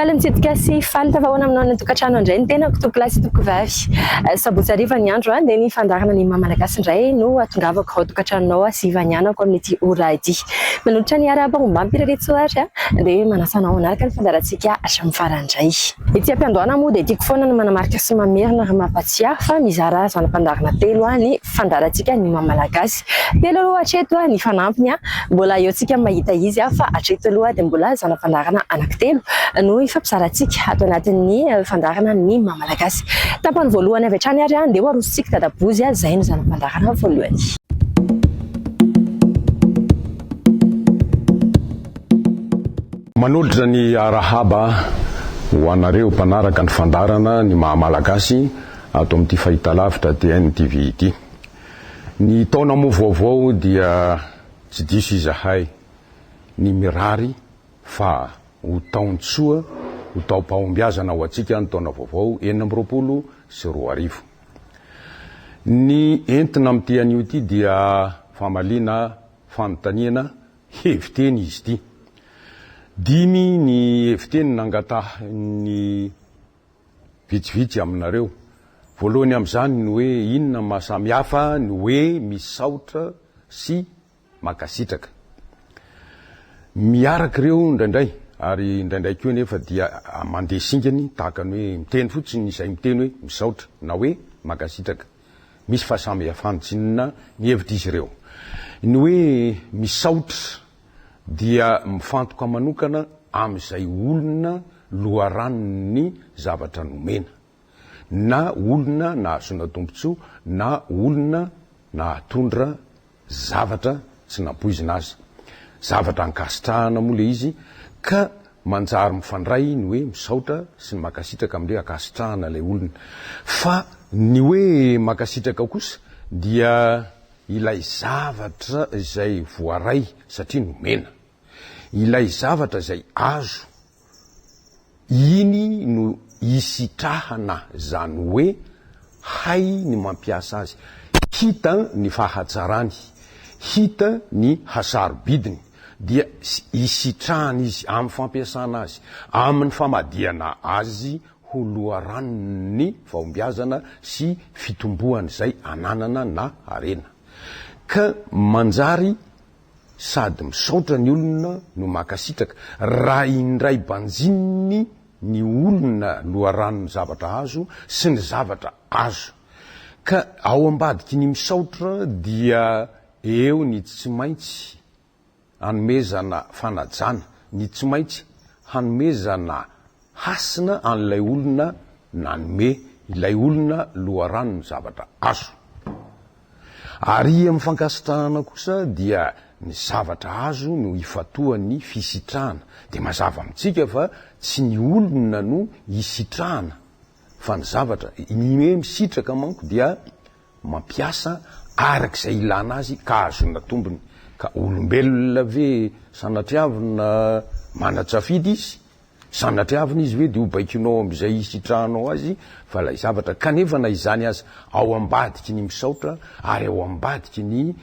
Miala mitsidika sy falita vahoana aminao ny tokantrano indray ny tenako tokolasy tokovavy. Sabotsy hariva ny andro dia ny fandarana ny mahamalagasy indray no atongavako ao tokantranonao sy ivanianako amin'ity ora ity. Manolotra ny araba momba mpireretsoatra dia manasanao anaraka ny fandarantsika hatramin'ny farandray. Ity ampiandohana moa dia tiako foana ny manamarika sy mamerina ary mampatsiahy fa mizara zanam-pandarana telo ny fandarantsika ny mahamalagasy. Telo aloha hatreto ny fanampiny mbola eo tsika mahita izy fa hatreto aloha dia mbola zanam-pandarana anankitelo no ifampizarantsika ato anatin'ny fandarana ny mahamalagasy. Tapany voalohany avy hatrany ary dia hoarositsika dadabozy izay no zanam-pandarana voalohany. Manolotra ny arahaba ho anareo mpanaraka ny fandarana ny mahamalagasy ato amin'ity fahitalavitra TNTV ity. Ny taona moa vaovao dia tsy diso izahay ny mirary fa ho taontsoa ho taom-pahombiazana ho antsika ny taona vaovao 2024. Ny entina amin'ity anio ity dia famaliana fanontaniana heviteny izy ity. 5 ny heviteny nangatahany vitsivitsy aminareo. Voalohany amin'izany ny hoe inona mahasamihafa ny hoe misaotra sy makasitraka. Miaraka ireo indraindray ary indraindray koa nefa dia mandeha singany tahaka ny hoe miteny fotsiny izay miteny hoe misaotra na hoe makasitraka. Misy fahasamihafany tsinona ny hevitra izy ireo. Ny hoe misaotra dia mifantoka manokana amin'izay olona loharanony zavatra nomena, na olona nahazona tombontsoa, na olona nahatondra zavatra tsy nampoizina azy. Zavatra ankasitrahana moa le izy ka manjary mifandray ny hoe misaotra sy ny makasitraka amin'ilay akasitrahana ilay olona. Fa ny hoe makasitraka kosa dia ilay zavatra izay voaray satria nomena. Ilay zavatra izay azo, iny no isitrahana zany hoe hay ny mampiasa azy. Hita ny fahatsarany, hita ny hasarobidiny, dia isitrahana izy amin'ny fampiasana azy, amin'ny famadiana azy ho loharanony fahombiazana sy fitombohana izay ananana na harena. Ka manjary sady misaotra ny olona no makasitraka raha indray banjininy ny olona loharanony zavatra azo sy ny zavatra azo. Ka ao ambadiky ny misaotra dia eo ny tsy maintsy hanomezana fanajana, ny tsy maintsy hanomezana hasina an'ilay olona nanome ilay olona loharanony zavatra azo. Ary amin'ny fankasitrahana kosa dia ny zavatra azo no ifatohan'ny fisitrahana. Dia mazava amintsika fa tsy ny olona no isitrahana fa ny zavatra. Ny hoe misitraka manko dia mampiasa arak'izay ilana azy ka azona tombony. Ka olombelona ve sanatriavina manatsafidy izy, sanatriavina izy hoe dia hobaikinao amin'izay isitrahanao azy, fa lay zavatra kanefa na izany azy ao ambadiky ny misaotra ary ao ambadiky ny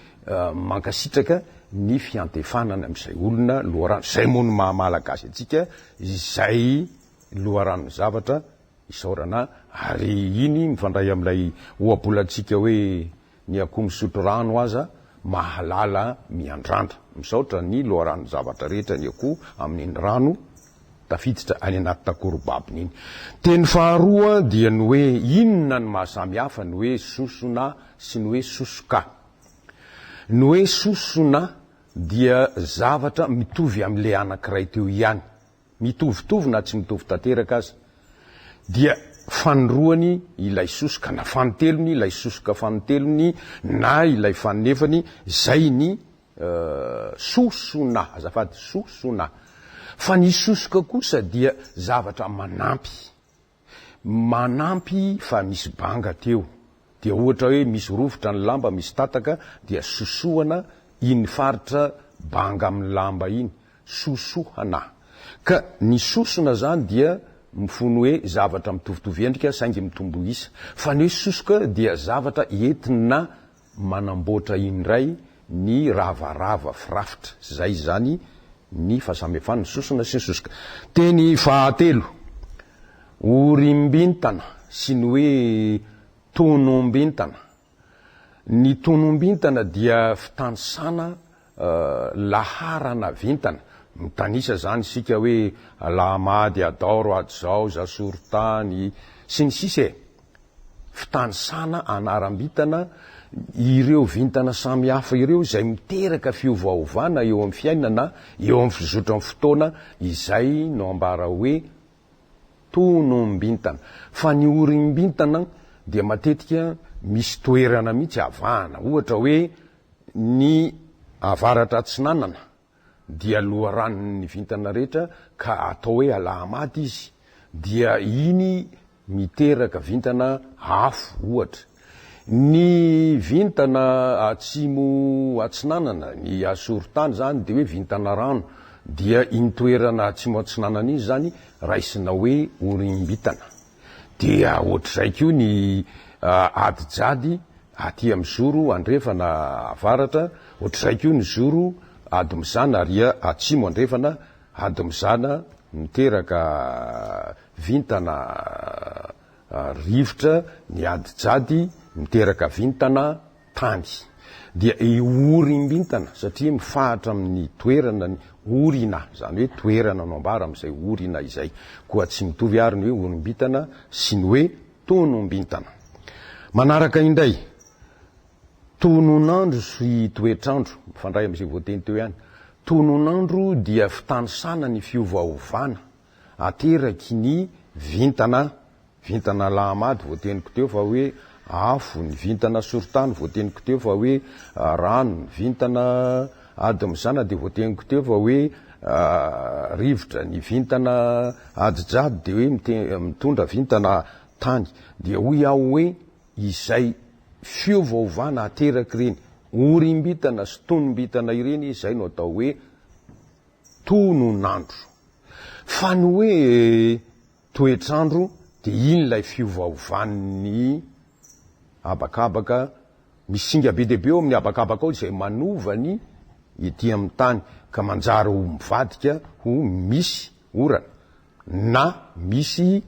mankasitraka ny fiantefanana amin'izay olona loharano. Zay moa no mahamalagasy antsika, izay loharano zavatra isaorana ary iny mifandray amin'ilay ohabolantsika hoe ny akoho misotro rano aza mahalala miandrandra. Misaotra ny loharano zavatra rehetra ny akoho amin'iny rano tafiditra any anaty takorobabiny iny. Teny faharoa dia ny hoe inona ny mahasamihafa ny hoe sosona sy ny hoe sosoka. Ny hoe sosona dia zavatra mitovy amin'ilay anankiray teo ihany, mitovitovy na tsy mitovy tanteraka azy, dia fanoroany ilay sosoka na fanotelony, ilay sosoka fanotelony na ilay fanonefany, zay ny sosona, azafady sosona. Fa ny sosoka kosa dia zavatra manampy fa misy banga teo. Dia ohatra hoe misy rovotra ny lamba, misy tataka, dia sosohana iny faritra banga amin'ny lamba iny, sosohana. Ka ny sosona zany dia mifono hoe zavatra mitovitovy endrika saingy mitombo isa. Fa ny hoe sosoka dia zavatra entina manamboatra indray ny ravarava firafitra. Zay zany ny fahasamihafana ny sosona sy ny sosoka. Teny fahatelo, orimbintana sy ny hoe tonombintana. Ny tonombintana dia fitanisana laharana vintana. Mitanisa zany sika hoe lamady adoro ady zao zasorotany sy ny sisa. Fitanisana anarambitana ireo vintana samy hafa ireo izay miteraka fiovaovana eo amin'ny fiainana, eo amin'ny fizotra amin'ny fotoana, izay no ambara hoe tonombintana. Fa ny orimbintana dia matetika misy toerana mihitsy avahana. Ohatra hoe ny avaratra Atsinanana dia loharanon'ny vintana rehetra ka atao hoe alamady izy, dia iny miteraka vintana afo ohatra. Ny vintana atsimo Atsinanana, ny asorotany zany de hoe vintana rano, dia iny toerana atsimo Atsinanana izy zany raisina hoe orimbitana. Dia ohatr'izay koa ny adijady aty amin'ny zoro andrefana avaratra, ohatr'izay koa ny zoro ady mizana ary atsimo andrefana ady mizana, miteraka vintana rivotra ny adijady, miteraka vintana tany. Dia orimbintana satria mifahatra amin'ny toerana ny orina, zany hoe toerana no ambara amin'izay orina izay, koa tsy mitovy ary ny hoe orimbintana sy ny hoe tonombintana. Manaraka indray, tononandro sy toetrandro, mifandray amin'izay voateny teo ihany. Tononandro dia fitanisana ny fiovaovana ateraky ny vintana lamady voateniko teo fa hoe afo, ny vintana sorotany voateniko teo fa hoe rano, ny vintana ady mizana de voateniko teo fa hoe rivotra, ny vintana adijady de hoe mitondra vintana tany. Dia hoy aho hoe izay fiovaovana ateraky ireny orimbitana sy tonombitana ireny, izay no atao hoe tononandro. Fa ny hoe toetrandro de iny lay fiovaovan'ny abakabaka, misy singa be deabe eo amin'ny abakabaka ao izay manovany ety amin'ny tany ka manjary ho mivadika ho misy orana na misy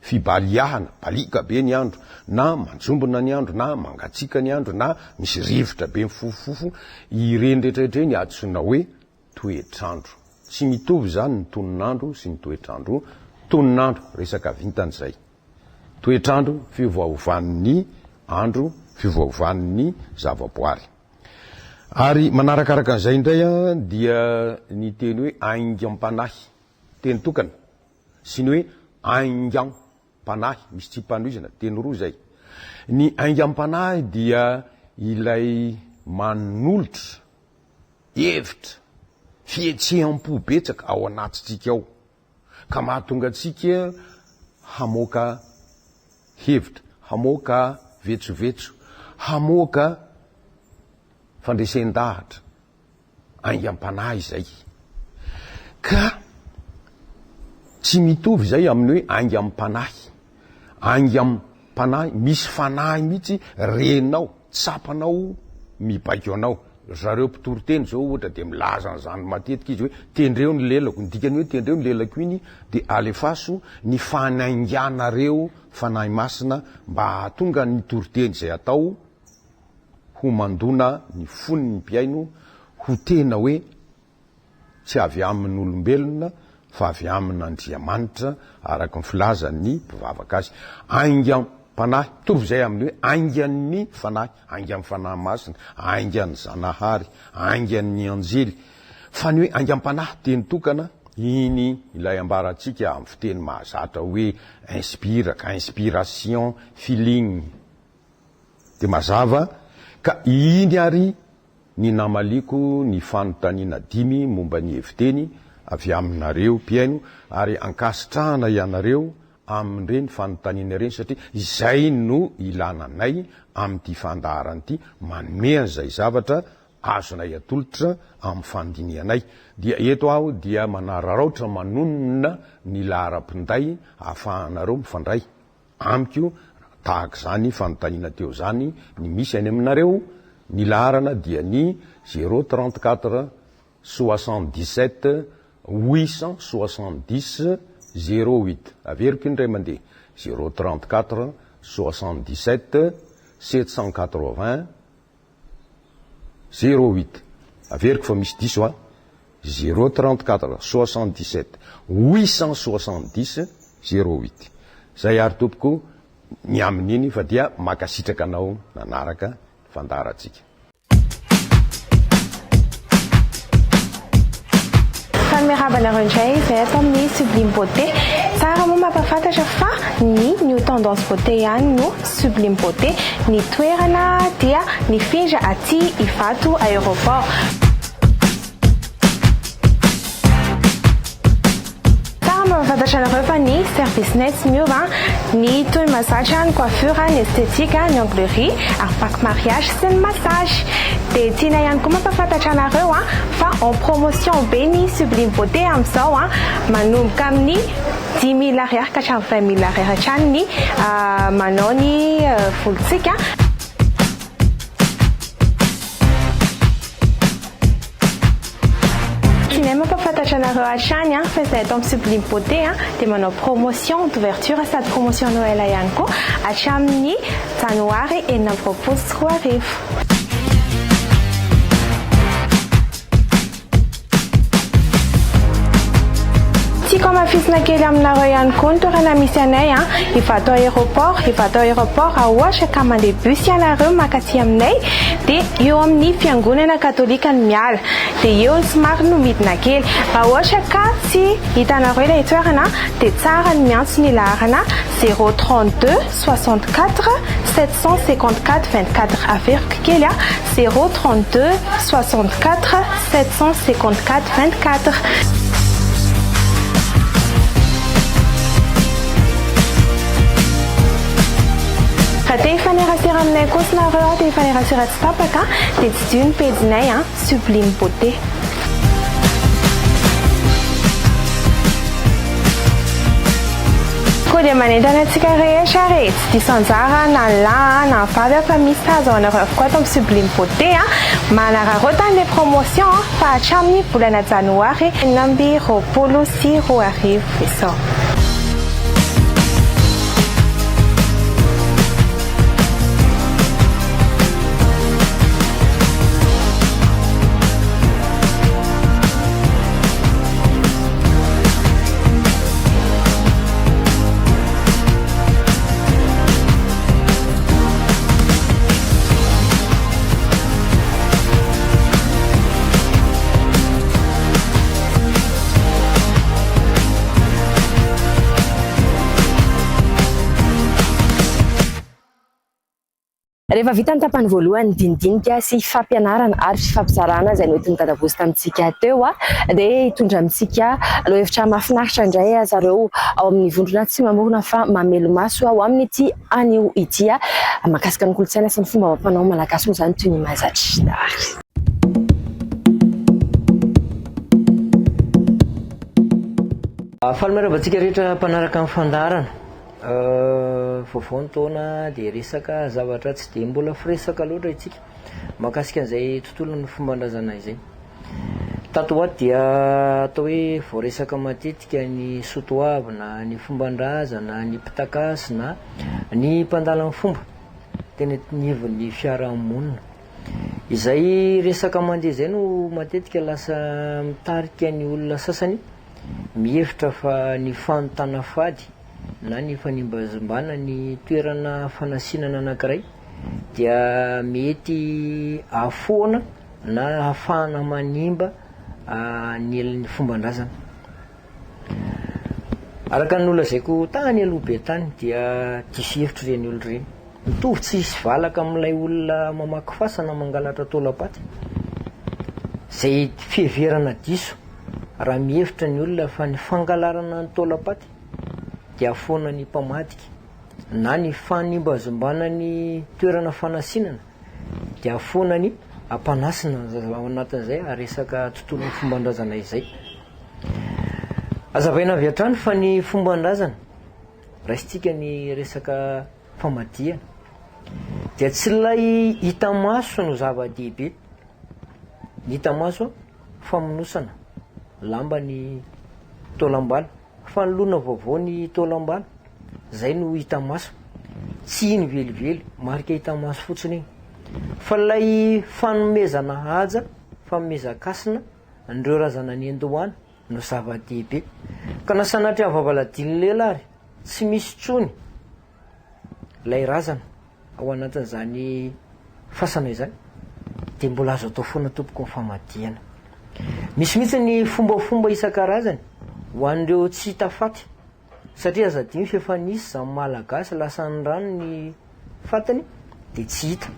fibaliahana, balika be ny andro, na manjombona ny andro, na mangatsika ny andro, na misy rivotra be mifofofofo. Ireny rehetrarehetra iny antsoina hoe toetrandro. Tsy mitovy zany ny tononandro sy ny toetrandro. Tononandro resaka vintana zay, toetrandro fiovaovan'ny andro, fiovaovan'ny zavaboary. Ary manarakaraka an'izay indray dia ny teny hoe aingam-panahy, teny tokana, sy ny hoe aingam-panahy, misy tsipanoizana, teny roa zay. Ny aingam-panahy dia ilay manolotra hevitra, fietseham-po betsaka ao anatintsika ao, ka mahatonga antsika hamoaka hevitra, hamoaka vetsovetso, hamoaka fandresen-dahatra. Aingam-panahy zay. Ka tsy mitovy zay amin'ny hoe aingam-panahy. Aingam-panahy misy fanahy mihitsy renao, tsapanao mibaiko anao. Zareo mpitoroteny zao ohatra de milaza an'izany matetika izy hoe tendreo ny lelako, ny dikany hoe tendreo ny lelako iny de alefaso ny fanainganareo fanahy masina mba hahatonga ny toroteny zay atao ho mandona ny foniny ny mpiaino ho tena hoe tsy avy amin'olombelona fa avy amin'Andriamanitra araka ny filazan'ny mpivavaka azy. Aingam-panahy mitovy zay amin'ny hoe aingan'ny fanahy, aingan'ny fanahy masina, aingan'ny zanahary, aingan'ny anjely. Fa ny hoe aingam-panahy teny tokana, iny ilay ambarantsika amin'ny fiteny mahazatra hoe inspiration, feeling. De mazava ka iny ary ny namaliko ny fanontaniana 5 momba ny heviteny avy aminareo mpiaino, ary ankasitrahana ianareo amin'ireny fanontaniana ireny satria izay no ilananay amin'ity fandaharanyity, manome an'izay zavatra azonay atolotra amin'ny fandinianay. Dia eto aho dia manararaotra manonona ny laharam-pinday ahafahanareo mifandray amiko tahaka zany fanontaniana teo zany ny misy any aminareo. Ny laharana dia ny 034 77 870 08. Averiko indray mandeha 034 77 780 08. Averiko fa misy diso a 034 77 870 08. Zay ary tompoko ny amin'iny fa dia makasitraka anao nanaraka fandaratsika. Fanomiravana indray izay atao amin'ny Sublime Beauté. Tsara moa mampafantatra fa ny New Tendance Beauté ihany no Sublime Beauté. Ny toerana dia mifindra aty Ivato aéroport. Mampafantatra anareo fa ny service-nets miova, ny toy mazatra, ny coiffure, ny esthétique, ny onglerie, ary pack mariage sy ny massage. Dia tiana ihany koa mampafantatra anareo fa en promotion be ny Sublime Beauté amin'izao manomboka amin'ny 10 000 ariary ka hatramin'ny 20 000 ariary hatrany ny manao ny volontsika. Mampafantatra anareo hatrany fa izay atao amin'ny Sublime Beauté dia manao promotion d'ouverture sady promotion Noël ihany koa hatramin'ny janoary 24 Tiako amafisina kely aminareo ihany koa ny toerana misy anay Ivato aéroport. Ivato aéroport ohatra ka mandeha bus ianareo makaty aminay dia eo amin'ny fiangonana katolika ny miala dia eo ny somary no midina kely. Raha ohatra ka tsy hitanareo ilay toerana dia tsara ny miantso ny laharana 032 64 754 24. Averiko kely 032 64 754 24. Raha te hifanerasera aminay koa sy nareo te hifanerasera tsy tapaka dia tsy dio ny pejinay Sublime Beauté. Koa dia manentana antsika rehetra tsy diso anjara na lahy na vavy fa misy azo anareo avokoa ato amin'ny Sublime Beauté. Manararaotany le promotion fa hatramin'ny volana janoary 2024 izao. Rehefa vita ny tapany voalohany dindinika sy fampianarana ary fampizarana izay noentin'ny dadabozy tamintsika teo dia hitondra amintsika lohahevitra mahafinaritra indray zareo ao amin'ny vondrona tsy mamorona fa mamelo maso ao amin'ny ity anio ity mahakasika ny kolontsaina sy ny fomba amampanao malagasy moa izany toy ny mahazatra. Fahalamaravantsika rehetra mpanaraka amin'ny fandarana. Vaovao ny taona dia resaka zavatra tsy dia mbola firesaka loatra itsika mahakasika an'izay tontolon'ny fomban-drazana izay. Tato ato dia atao hoe voaresaka matetika ny sotoavy na ny fomban-drazana, ny pitakasy na ny mpandala fomba tena nivon'ny fiarahamonina. Izay resaka mandeha izay no matetika lasa mitarika ny olona sasany mihevitra fa ny fanontana fady na ny fanimbazimbana ny toerana fanasinana anankiray dia mety afoana na ahafahana manimba ny fomban-drazana. Araka ny olona zaiko tany aloha be tany dia diso hevitra ireny olo ireny. Mitovy tsy hisy valaka amin'ilay olona mamaky fasana mangalatra taolapaty zay fiheverana diso raha mihevitra ny olona fa ny fangalarana ny taolapaty dia afoana ny mpamadika na ny fanimbazimbana ny toerana fanasinana dia afoana ny ampanasina ao anatin'izay aresaka tontolon'ny fomban-drazana izay. Azavaina avy hatrany fa ny fomban-drazana raisitsika ny resaka famadihana dia tsy lay hita maso no zava-dehibe. Ny hita maso famonosana lamba ny taolambala, fanoloana vaovao ny taolambala, zay no hita maso, tsy iny velively marika hita maso fotsiny iny, fa lay fanomezana haja, fanomezan-kasina andreo razana ny Andohany no zava-dehibe. Ka na sanatria ny vavaladiny lehilahy tsy misy tsony lay razana ao anatin'izany fasana izany, de mbola azo atao foana tompoko ny famadihana. Misy mihitsy ny fombafomba isan-karazany ho an'ireo tsy hita faty, satria azadiny fefa nisy zany malagasy lasa ny rano ny fatany de tsy hita,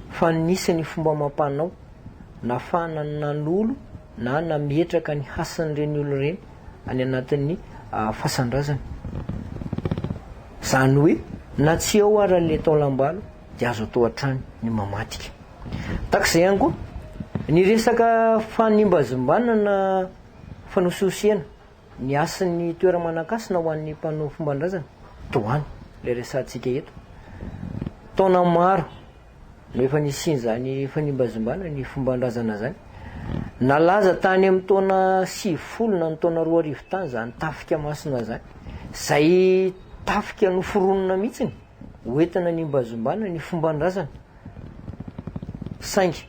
fa nisy ny fomba amam-panao nafahana nan'olo na nametraka ny hasin'ireny olo reny any anatin'ny fasan-drazana. Zany hoe na tsy ao ara le taolambalo de azo atao hatrany ny mamadika. Tak'izay ihany koa ny resaka fanimbazimbana na fanososiana ny asin'ny toera-manakasina ho an'ny mpanao fomban-drazana toany le resantsika eto. Taona maro no efa nisiny zany fanimbazimbana ny fomban-drazana zany, nalaza tany amin'ny taona 90 na ny taona 2000 tany zany tafika masina zany, zay tafika noforonona mihitsiny hoentina nimbazimbana ny fomban-drazana. Saingy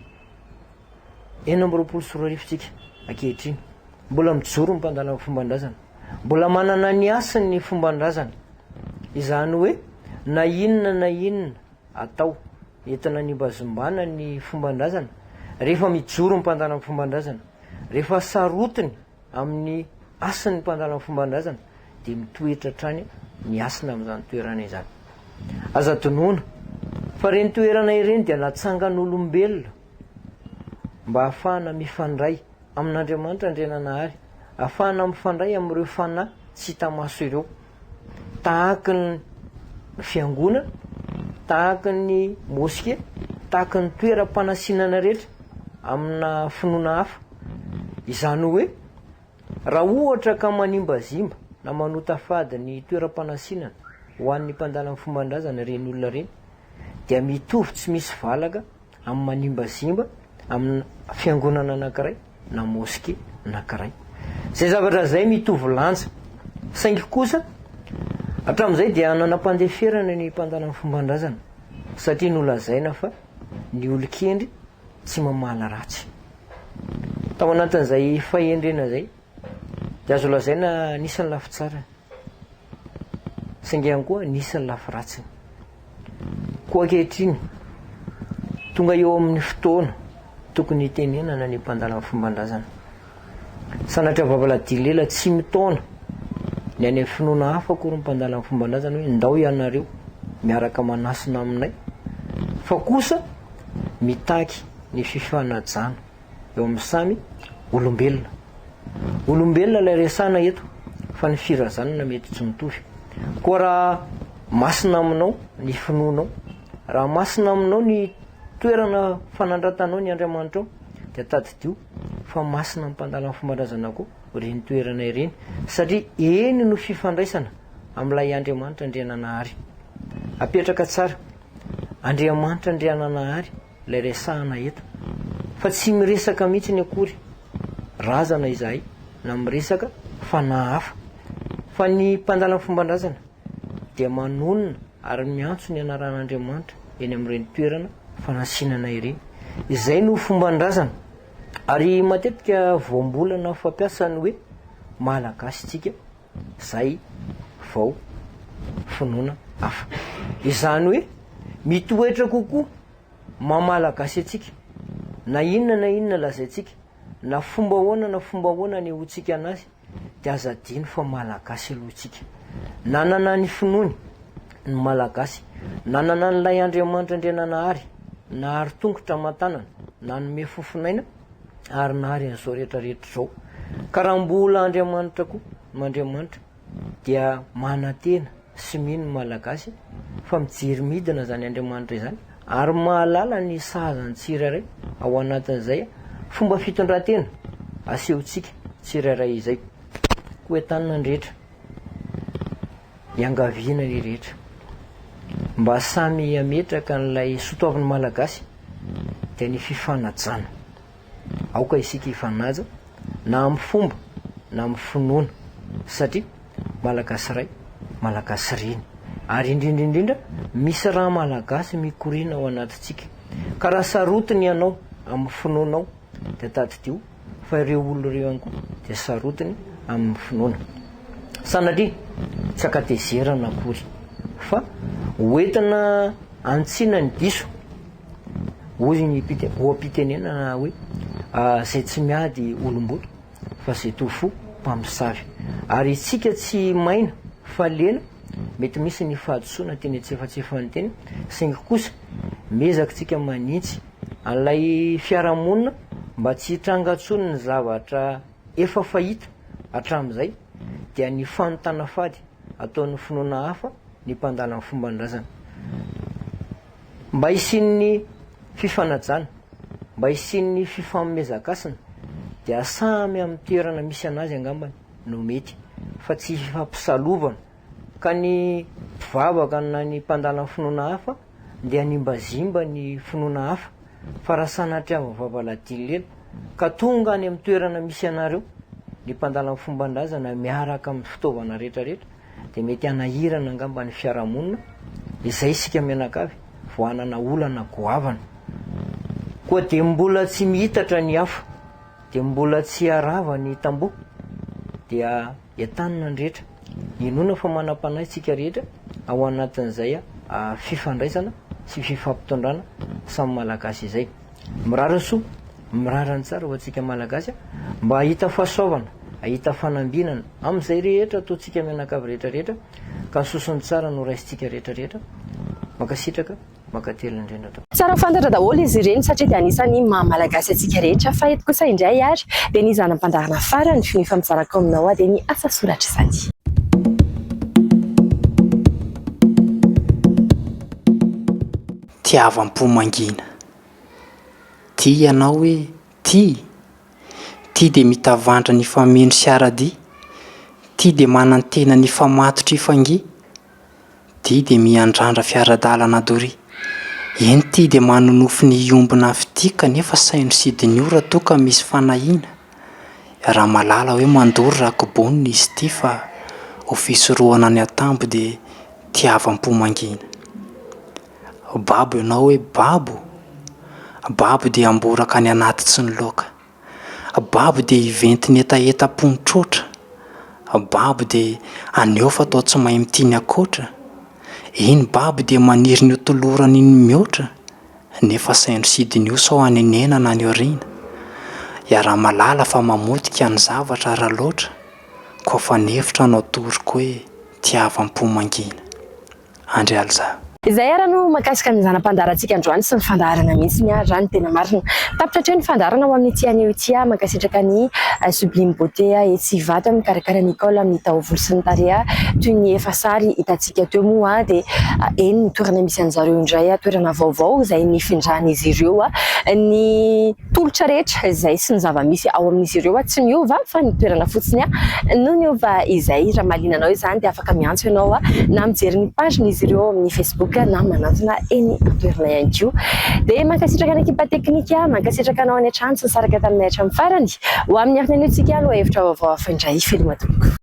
2024 ankehitriny mbola mijoro ny mpandala ny fomban-drazana, mbola manana ny asiny ny fomban-drazana. Izany hoe na inona atao entina nimbazimbana ny fomban-drazana, rehefa mijoro ny mpandala ny fomban-drazana, rehefa sarotiny amin'ny asiny mpandala ny fomban-drazana de mitoetra trany ny asina amin'izany toerana izany. Aza tonoana fa reny toerana ireny dia natsangan'olombelona mba ahafahana mifandray amin'Andriamanitra Andriananahary, ahafahana mifandray amin'ireo fanahy tsy hita maso ireo, tahaka ny fiangonana, tahaka ny moské, tahaka ny toeram-panasinana rehetra amina finoana hafa. Izany hoe raha ohatra ka manimbazimba na manota fady ny toeram-panasinana ho an'ny mpandala ny fomban-drazana reny olona reny, dia mitovy tsy misy valaka amin'ny manimbazimba amin'ny fiangonana anankiray na moské anankiray. Zay zavatra zay mitovy lanja, saingy kosa hatramin'izay dia nanam-pandeferana ny mpandala ny fomban-drazana, satria nolazaina fa ny olon-kendry tsy mamala ratsy. Tao anatin'izay fahendrena zay de azo lazaina nisany lafy tsara, saingy ihany koa nisany lafy ratsiny. Koa ankehitriny tonga eo amin'ny fotoana tokony hitenenana ny mpandala ny fomban-drazana. Sanatria vavaladiny lela tsy mitaona ny any amin'ny finoana hafa akory ny mpandala ny fomban-drazana hoe ndao ianareo miaraka manasina aminay, fa kosa mitaky ny fifanajana eo amin'ny samy olombelona. Olombelona ilay resana eto, fa ny firazanana mety tsy mitovy. Koa raha masina aminao ny finoanao, raha masina aminao ny toerana fanandratanao ny Andriamanitrao, dia tadidio fa masina ny mpandala ny fomban-drazana koa reny toerana ireny, satria eny no fifandraisana amin'ilay Andriamanitra Andriananahary. Apetraka tsara, Andriamanitra Andriananahary ilay resahana eto, fa tsy miresaka mihitsy ny akory razana izahay na miresaka fanahy hafa, fa ny mpandala ny fomban-drazana dia manonona ary miantso ny anaran'Andriamanitra eny amin'ireny toerana fanasinana ireny. Izay no fomban-drazana, ary matetika voambolana fampiasany hoe malagasy tsika, zay vao finoana hafa. Izany hoe mitoetra kokoa mamalagasy atsika, na inona lazaitsika, na fomba ahoana ny hotsika anazy, dia azadiny fa malagasy alohantsika. Nanana ny finoany ny malagasy, nanana n'ilay Andriamanitra Andriananahary nahary tongotra aman-tanana, nanome fofinaina ary nahary an'izao rehetrarehetra zao. Ka raha mbola Andriamanitra koa Andriamanitra dia manantena sy mino ny malagasy, fa mijery midina zany Andriamanitra izany, ary mahalala ny sahazany tsirairay ao anatin'izay fomba fitondran-tena asehontsika tsirairay izay. Koa entanina ny rehetra, iangaviana ny rehetra, mba samy ametraka n'ilay sotoavin'ny malagasy dia ny fifanajana aoka isika ifanaja na amin'ny fomba na amin'ny finoana satria malagasy ray malagasy reny ary indrindraindrindra misy raha malagasy mikorina ao anatintsika ka raha sarotiny ianao amin'ny finoanao de taditio fa ireo olo ireo ihany koa de sarotiny amin'ny finoana sanatria tsy akatezerana akory fa hoentina antsina ny diso ozy ny oam-pitenenana hoe zay tsy miady olombolo fa zay tofo mpamosavy ary itsika tsy maina fa lena mety misy ny fahadosoana teny tsefatsefany teny saingy kosa mezaka tsika manintsy an'ilay fiarahamonina mba tsy hitrangatsony ny zavatra efa fahita hatramin'izay dia ny fanontana fady ataon'ny finoana hafa ny mpandala ny fomban-drazana mba hisian'ny fifanajana mba hisian'ny fifamezakasina dia samy amin'ny toerana misy anazy angambany no mety fa tsy fifampisalovana ka ny mpivavaka na ny mpandala ny finoana hafa dia nimbazimba ny finoana hafa fa raha sanatria vavaladillela ka tonga any amin'ny toerana misy anareo ny mpandala ny fomban-drazana miaraka amin'ny fitaovana rehetrarehetra de mety anahirana angamba ny fiarahamonina izay sika menakavy voanana olana goavana koa de mbola tsy mihitatra ny hafa de mbola tsy arava ny tamboho dia entanina ndrehetra inona fa manam-panahy tsika rehetra ao anatin'izay fifandraisana sy fifampitondrana samy malagasy izay mirara soa mirarany tsara ho atsika malagasy mba ahita fahasoavana ahita fanambinana amin'izay rehetra ataotsika mianakavy rehetrarehetra ka sosony tsara no raisitsika rehetrarehetra makasitraka makatelo indrindra to tsara fantatra daholo izy ireny satria dia anisany mahamalagasy atsika rehetra fa eto kosa indray ary dia ny zanam-pandarana farany finefa mizaraka aminao dia ny asa soratra izany. Tiavam-pomangina ty ianao hoe ty dia mitavandra ny fameno sy aradia, ty dia manantena ny famatotry ifangi, ty dia miandrandra fiaradalana dory, eny ty dia manonofo ny ombina fitika nefa saino sidiny ora toka misy fanahina, raha malala hoe mandory raha kobonina izy ty fa ho fisorohana ny atambo dia tiavam-pomangina. Babo ianao hoe babo dia amboraka ny anaty tsy ny loka, babo dia hiventy ny etaeta-ponitrotra, babo dia aneo fa atao tsy mahay mitiny akoatra, iny babo dia maniry ny otolorany iny mihoatra nefa saino sidiny io sao anenena na ny orina, raha malala fa mamotika ny zavatra raha loatra koa fa nefitra anao toroko hoe tiavam-pomangina. Andry Alza. Izay ara no makasika ny zanam-pandarantsika androany sy ny fandarana mihitsy ny ary ny tena marina tapitra hatreo ny fandarana ao amin'ny tia anio tia mankasitraka ny Sublime Beauté etsy vata mikarakara Nicole amin'ny taovolo sy ny tareha toy ny efa sary hitantsika teo moa dia eny ny toerana misy an'zareo indray toerana vaovao izay nifindrahan'izy ireo ny tolotra rehetra izay sy ny zava-misy ao amin'izy ireo tsy miova fa ny toerana fotsiny no miova izay raha malinanao izany dia afaka miantso ianao na mijery ny pagen'izy ireo amin'ny Facebook na manatona eny toerana ihany koa dia mankasitraka ny ekipa teknika mankasitraka anao any an-trano sy nisaraka taminay hatramin'ny farany ho amin'ny arina aniotsika aloha hevitra vaovao afandray filma-tomoko.